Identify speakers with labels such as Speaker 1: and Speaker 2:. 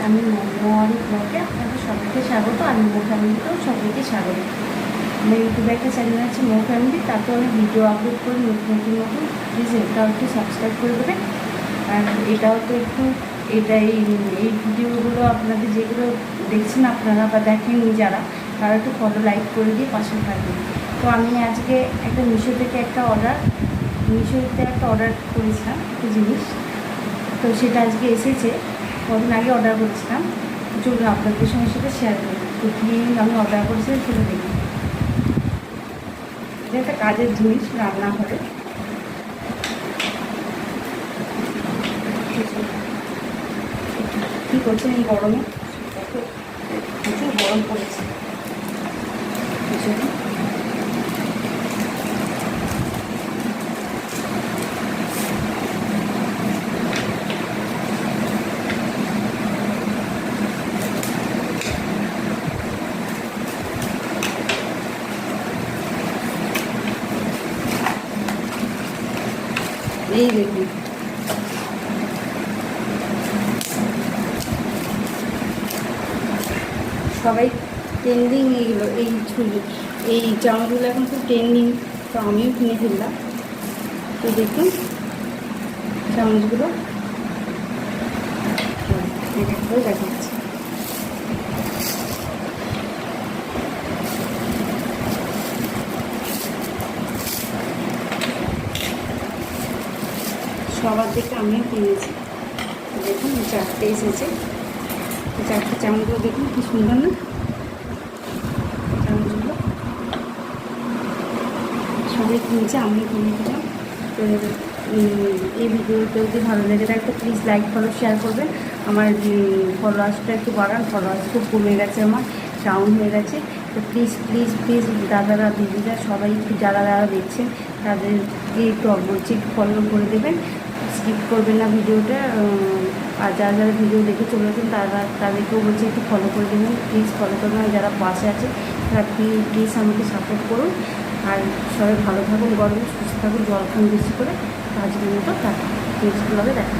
Speaker 1: আমি মোমোয়ারি ব্লগে আপনাদের সবাইকে স্বাগত। আমি মো ফ্যামিলিতেও সবাইকে স্বাগত। আমার ইউটিউবে একটা চ্যানেল আছে মো ফ্যামিলি, তাতেও আমি ভিডিও আপলোড করি নতুন। প্লিজ এটাও একটু সাবস্ক্রাইব করে দেবেন। আর এটাও তো একটু এই ভিডিওগুলো আপনাদের যেগুলো দেখছেন আপনারা বা দেখেননি যারা, তারা একটু ফলো লাইক করে দিয়ে পাশে থাকবেন। তো আমি আজকে একটা মিশোতে একটা অর্ডার করেছিলাম একটা জিনিস, তো সেটা আজকে এসেছে। কদিন আগে অর্ডার করেছিলাম, চলুন আপনাদের সঙ্গে সেটা শেয়ার করি। তো কী আমি অর্ডার করেছিলাম সেটা দেখি। এটা একটা কাজের জিনিস রান্নাঘরে। কী করছেন এই গরমে? প্রচুর গরম পড়েছে। এই দেখুন, সবাই ট্রেন্ডিং এইগুলো, এই জামাগুলো এখন খুব ট্রেন্ডিং, তো আমিও কিনে ফেললাম। তো দেখুন চামচগুলো এক এক করে দেখাচ্ছি। সবার দেখে আমিও কিনেছি। দেখুন চারটে এসেছে, চারটে চামচগুলো দেখুন কি সুন্দর না চামচগুলো। সবাই কিনছে, আমিও কিনে দিলাম। তো এই ভিডিওটা যদি ভালো লেগে থাকে তো প্লিজ লাইক ফলো শেয়ার করবেন। আমার ফলোয়ার্সটা একটু বাড়ান, ফলোয়ার্স খুব কমে গেছে, আমার ডাউন হয়ে গেছে। তো প্লিজ প্লিজ প্লিজ দাদারা দিদিরা সবাই একটু যারা দেখছেন তাদেরকে একটু বলছি একটু ফলো করে দেবেন, স্কিপ করবেন না ভিডিওটা। আর যারা ভিডিও দেখে চলেছেন তাদেরকেও বলছি একটু ফলো করে দেবেন, প্লিজ ফলো করবেন। আর যারা পাশে আছে তারা প্লিজ আমাকে সাপোর্ট করুন। আর সবাই ভালো থাকুন, গরমে সুস্থ থাকুন, জল খান বেশি করে। আজকের মতো টাটা, নেক্সট ব্লগে দেখা।